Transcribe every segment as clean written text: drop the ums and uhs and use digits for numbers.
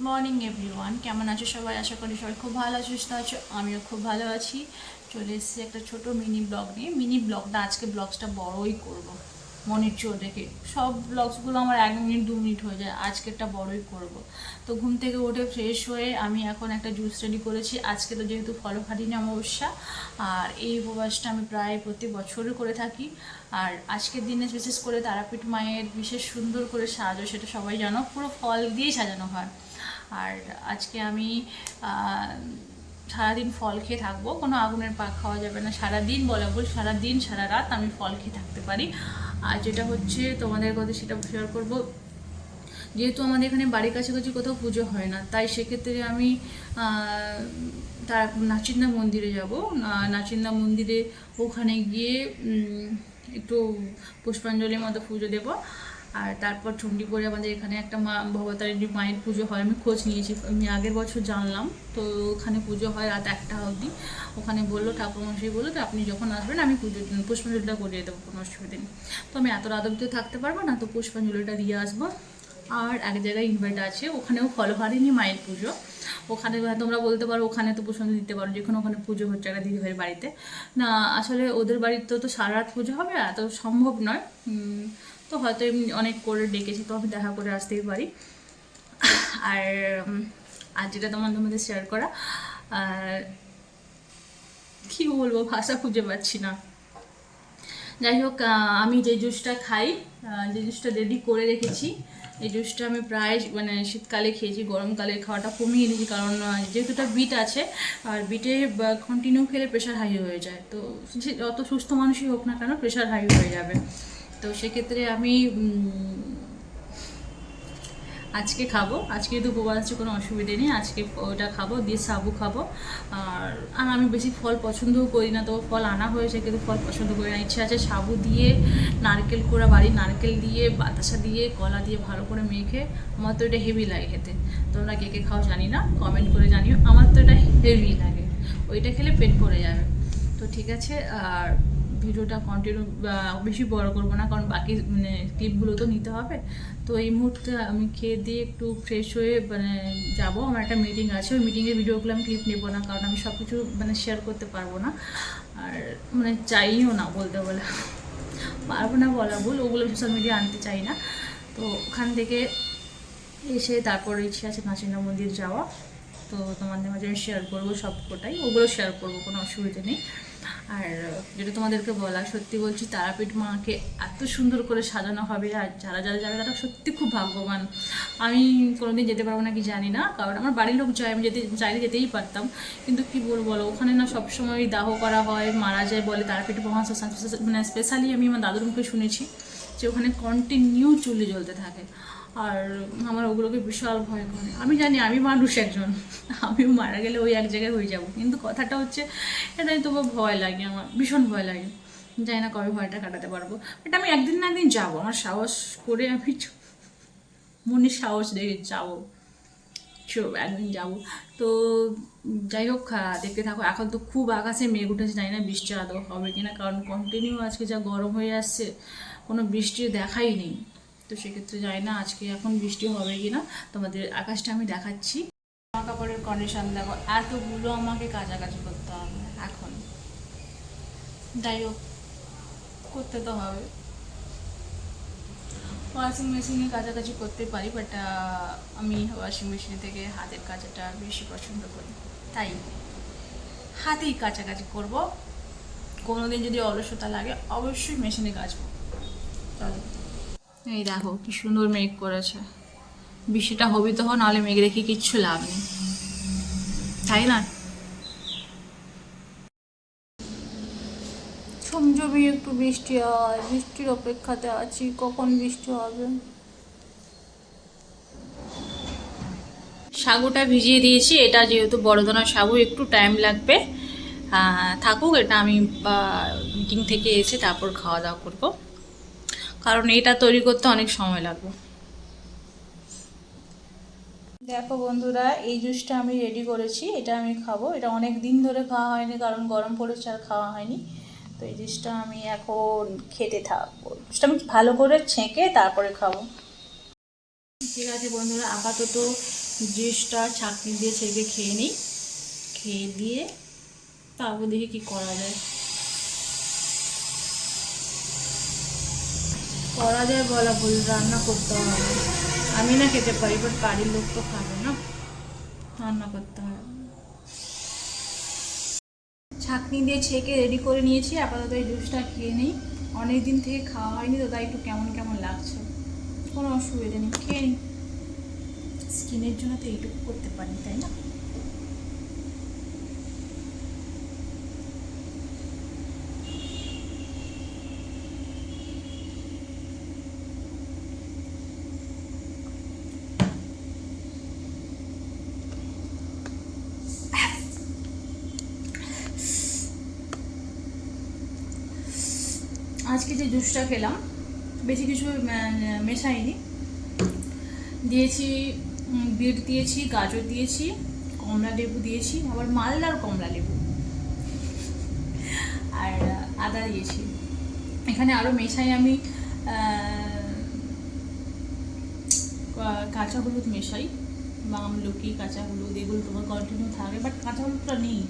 Morning everyone, কেমন আছো সবাই? আশা করি সবাই খুব ভালো সুস্থ আছো। আমিও খুব ভালো আছি। চলে এসেছি একটা ছোট মিনি ব্লগ নিয়ে। মিনি ব্লগটা আজকে ব্লগসটা বড়ই করব, মনের জোর রেখে। সব ব্লগসগুলো আমার 1 মিনিট 2 মিনিট হয়ে যায়, আজকেরটা বড়ই করব। তো ঘুম থেকে উঠে ফ্রেশ হয়ে আমি এখন একটা জুস রেডি করেছি। আজকে তো যেহেতু ফলহারিণী অমাবস্যা, আর এই উপবাসটা আমি প্রায় প্রতি বছরই করে থাকি। আর আজকের দিনে বিশেষ করে তারাপীঠ মায়ের বিশেষ সুন্দর করে সাজো, সেটা সবাই জানো, পুরো ফল দিয়েই সাজানো হয়। আর আজকে আমি সারাদিন ফল খেয়ে থাকবো, কোনো আগুনের পাক খাওয়া যাবে না। সারাদিন বলা বল, সারাদিন সারা রাত আমি ফল খেয়ে থাকতে পারি। আর যেটা হচ্ছে তোমাদের কথা সেটা শেয়ার করবো। যেহেতু আমাদের এখানে বাড়ির কাছাকাছি কোথাও পুজো হয় না, তাই সেক্ষেত্রে আমি তার নাচিন্দা মন্দিরে যাব। নাচিন্দা মন্দিরে ওখানে গিয়ে একটু পুষ্পাঞ্জলির মতো পুজো দেব। আর তারপর চণ্ডীপুরে আমাদের এখানে একটা মা ভবতারিণী মায়ের পুজো হয়, আমি খোঁজ নিয়েছি, আমি আগের বছর জানলাম। তো ওখানে পুজো হয় রাত 1টা অবধি। ওখানে বললো, ঠাকুরমশাই বললো তো আপনি যখন আসবেন আমি পুষ্পাঞ্জলিটা করিয়ে দেবো, কোনো অসুবিধা নেই। তো আমি এত রাত অবধি থাকতে পারবো না, তো পুষ্পাঞ্জলিটা দিয়ে আসবো। আর এক জায়গায় ইনভাইট আছে, ওখানেও ফলহারিণী মায়ের পুজো। ওখানে তোমরা বলতে পারো ওখানে তো পুষ্পাঞ্জলি দিতে পারো, যেখানে ওখানে পুজো হচ্ছে একটা দিদিভাইয়ের বাড়িতে। না, আসলে ওদের বাড়িতে তো সারা রাত পুজো হবে, এত সম্ভব নয়। তো হয়তো এমনি অনেক করে ডেকেছি, তো আমি দেখা করে আসতেই পারি। আর আর যেটা তোমাদের শেয়ার করা, আর কী বলবো, ভাষা খুঁজে পাচ্ছি না। যাই হোক, আমি যে জুসটা খাই, যে জুসটা রেডি করে রেখেছি, এই জুসটা আমি প্রায় মানে শীতকালে খেয়েছি, গরমকালে খাওয়াটা কমিয়ে দিয়েছি। কারণ যেহেতু এটা বিট আছে, আর বিটে কন্টিনিউ খেলে প্রেশার হাই হয়ে যায়। তো যত সুস্থ মানুষই হোক না কেন, প্রেশার হাই হয়ে যাবে। তো সেক্ষেত্রে আমি আজকে খাবো। আজকে তো উপবাস আছে, কোনো অসুবিধে নেই। আজকে ওটা খাবো, দিয়ে সাবু খাবো। আর আমি বেশি ফল পছন্দও করি না, তো ফল আনা হয়েছে কিন্তু ফল পছন্দ করি না। ইচ্ছা আছে সাবু দিয়ে, নারকেল কোড়া, বাড়ির নারকেল দিয়ে, বাতাসা দিয়ে, কলা দিয়ে ভালো করে মেখে। আমার তো এটা হেভি লাগে খেতে। তোমরা কে কে খাও জানি না, কমেন্ট করে জানিও। আমার তো এটা হেভি লাগে, ওইটা খেলে পেট ভরে যাবে। তো ঠিক আছে, আর ভিডিওটা কন্টিনিউ বেশি বড় করবো না, কারণ বাকি মানে ক্লিপগুলো তো নিতে হবে। তো এই মুহূর্তে আমি খেয়ে দিয়ে একটু ফ্রেশ হয়ে মানে যাবো, আমার একটা মিটিং আছে। ওই মিটিংয়ের ভিডিওগুলো আমি ক্লিপ নেবো না, কারণ আমি সব কিছু মানে শেয়ার করতে পারবো না। আর মানে চাইও না, বলতে বলে পারবো না, বলা ভুল, ওগুলো সোশ্যাল মিডিয়া আনতে চাই না। তো ওখান থেকে এসে তারপর ইচ্ছে আছে নাচিন্দা মন্দির যাওয়া। তো তোমাদের মাঝে আমি শেয়ার করবো সবকটাই, ওগুলো শেয়ার করবো, কোনো অসুবিধা নেই। আর যেটা তোমাদেরকে বলা, সত্যি বলছি, তারাপীঠ মাকে এত সুন্দর করে সাজানো হবে। আর যারা যারা যাবে তারা সত্যি খুব ভাগ্যবান। আমি কোনোদিন যেতে পারবো না কি জানি না, কারণ আমার বাড়ির লোক যায়, আমি চাইলে যেতেই পারতাম। কিন্তু কি বলবো বলো, ওখানে না সবসময় দাহ করা হয়, মারা যায় বলে। তারাপীঠ মহা মানে স্পেশালি আমি আমার দাদুর মুখে শুনেছি যে ওখানে কন্টিনিউ চুলি জ্বলতে থাকে। আর আমার ওগুলোকে বিশাল ভয় করে। আমি জানি আমি মানুষ একজন, আমিও মারা গেলে ওই এক জায়গায় হয়ে যাব, কিন্তু কথাটা হচ্ছে এটাই তবু ভয় লাগে, আমার ভীষণ ভয় লাগে। জানি না কবে ভয়টা কাটাতে পারবো, বাট আমি একদিন না একদিন যাবো, আমার সাহস করে আমি মনের সাহস রেখে যাবো, একদিন যাবো। তো যাই হোক, দেখতে থাকো। এখন তো খুব আকাশে মেঘ উঠেছে, জানি না বৃষ্টি আদৌ হবে কিনা, কারণ কন্টিনিউ আজকে যা গরম হয়ে আসছে, কোনো বৃষ্টির দেখাই নেই। তো সেক্ষেত্রে জানি না আজকে এখন বৃষ্টি হবে কিনা। তোমাদের আকাশটা আমি দেখাচ্ছি। জামা কাপড়ের কন্ডিশন দেখো, এতগুলো আমাকে কাচাকাচি করতে হবে এখন। যাই হোক, করতে তো হবে। ওয়াশিং মেশিনে কাছাকাছি করতে পারি, বাট আমি ওয়াশিং মেশিন থেকে হাতের কাচাটা বেশি পছন্দ করি, তাই হাতেই কাছাকাছি করবো। কোনোদিন যদি অলসতা লাগে অবশ্যই মেশিনে কাচবো। চলো, এই দেখো কি সুন্দর মেঘ করেছে। বৃষ্টিটা হবি তো, নাহলে মেঘ রেখে কিচ্ছু লাভ নেই, তাই না? ঝমঝমি একটু বৃষ্টি হয়, বৃষ্টির অপেক্ষাতে আছি, কখন বৃষ্টি হবে। সাগুটা ভিজিয়ে দিয়েছি, এটা যেহেতু বড়দানার সাগু, একটু টাইম লাগবে। থাকুক, এটা আমি মিটিং থেকে এসে তারপর খাওয়া দাওয়া করবো, কারণ এটা তৈরি করতে অনেক সময় লাগবে। দেখো বন্ধুরা, এই জুসটা আমি রেডি করেছি, এটা আমি খাবো। এটা অনেক দিন ধরে খাওয়া হয়নি, কারণ গরম পড়েছে আর খাওয়া হয়নি। তো এই জুসটা আমি এখন খেতে থাকবো। জুসটা আমি ভালো করে ছেঁকে তারপরে খাবো। ঠিক আছে বন্ধুরা, আপাতত জুসটা ছাঁকনি দিয়ে ছেঁকে খেয়ে নিই, খেয়ে দিয়ে তারপর দেখি কী করা যায়। করা যায় বলা ভুল, রান্না করতে হবে। আমি না খেতে পারি, বাট বাড়ির লোক তো খাবে না, রান্না করতে হবে। ছাঁকনি দিয়ে ছেঁকে রেডি করে নিয়েছি, আপাতত এই জুসটা খেয়ে নিই। অনেক দিন থেকে খাওয়া হয়নি তো, তাই একটু কেমন কেমন লাগছে। কোনো অসুবিধা নেই, খেয়ে নিই। স্কিনের জন্য তো এইটুকু করতে পারি, তাই না? আজকে যে জুসটা খেলাম বেশি কিছু মেশাইনি, দিয়েছি বিট দিয়েছি, গাজর দিয়েছি, কমলা লেবু দিয়েছি, আবার মালদার কমলা লেবু, আর আদা দিয়েছি। এখানে আরও মেশাই আমি কাঁচা হলুদ মেশাই, বা আমলকি, কাঁচা হলুদ, এগুলো তোমার কন্টিনিউ থাকে, বাট কাঁচা হলুদটা নেই,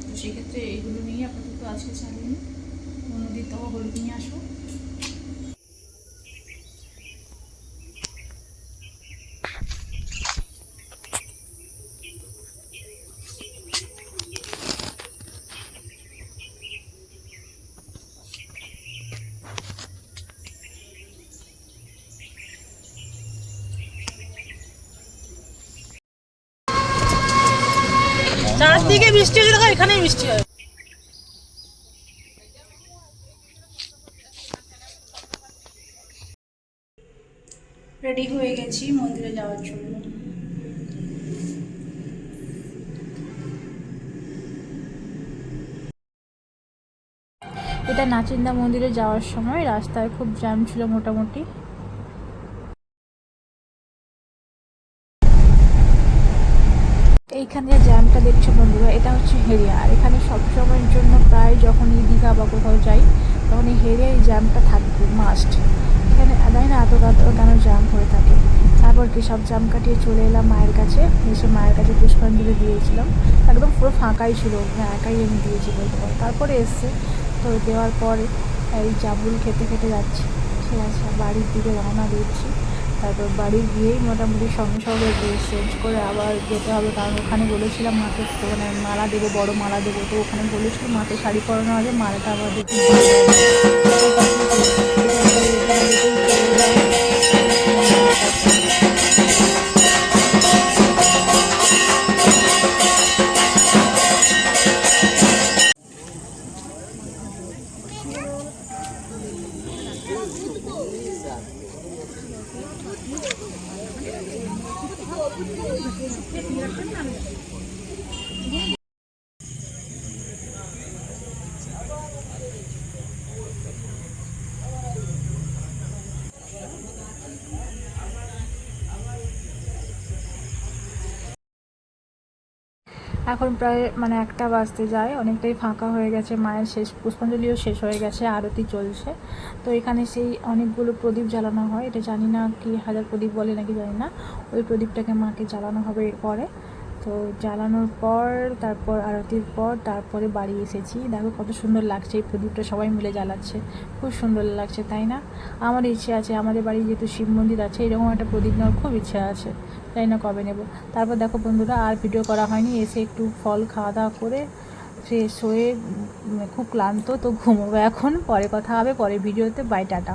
তো সেক্ষেত্রে এগুলো নিয়ে আপাতত আজকে চালিয়ে নিই। নদীর তো হলুদ নিয়ে আসবো। চারদিকে বৃষ্টি হচ্ছে, দেখো এখানেই বৃষ্টি হয়। রেডি হয়ে গেছি মন্দিরে যাওয়ার জন্য। এটা নাচিন্দা মন্দিরে যাওয়ার সময় রাস্তায় খুব জ্যাম ছিল মোটামুটি। এইখানে জ্যামটা দেখছো বন্ধুরা, এটা হচ্ছে হেরিয়া। আর এখানে সবসময়ের জন্য প্রায় যখনই দীঘা বা কোথাও যাই তখন এই হেরিয়া এই জ্যামটা থাকবে মাস্ট। এখানে জানি না এত কেন জ্যাম হয়ে থাকে। তারপর কি সব জ্যাম কাটিয়ে চলে এলাম মায়ের কাছে, এসে মায়ের কাছে পুষ্পাঞ্জলি দিয়েছিলাম। একদম পুরো ফাঁকাই ছিল, একাই আমি দিয়েছি বলতে পারো। তারপরে এসছে, তো দেওয়ার পরে এই জামরুল খেতে খেতে যাচ্ছি। ঠিক আছে, বাড়ির দিকে রওনা দিচ্ছি। তারপর বাড়ি গিয়েই মোটামুটি সঙ্গে সঙ্গে ড্রেস চেঞ্জ করে আবার যেতে হবে, কারণ ওখানে বলেছিলাম মাকে মানে মালা দেবো, বড় মালা দেবো। তো ওখানে বলেছিল মাকে শাড়ি পরানো আগে মালাটা আবার দেখি। এখন প্রায় মানে 1টা বাজতে যায়, অনেকটাই ফাঁকা হয়ে গেছে। মায়ের শেষ পুষ্পাঞ্জলিও শেষ হয়ে গেছে, আরতি চলছে। তো এখানে সেই অনেকগুলো প্রদীপ জ্বালানো হয়, এটা জানি না কি হাজার প্রদীপ বলে নাকি জানি না। ওই প্রদীপটাকে মাকে জ্বালানো হবে এরপরে। তো জ্বালানোর পর তারপর আরতির পর তারপরে বাড়ি এসেছি। দেখো কত সুন্দর লাগছে, এই প্রদীপটা সবাই মিলে জ্বালাচ্ছে, খুব সুন্দর লাগছে তাই না? আমার ইচ্ছে আছে আমাদের বাড়ি যেহেতু শিব মন্দির আছে, এরকম একটা প্রদীপ নেওয়ার খুব ইচ্ছা আছে, তাই না কবে নেব। তারপর দেখো বন্ধুরা আর ভিডিও করা হয়নি, এসে একটু ফল খাওয়া দাওয়া করে ফ্রেশ হয়ে খুব ক্লান্ত, তো ঘুমোবো এখন। পরে কথা হবে পরে ভিডিওতে। Bye, tata.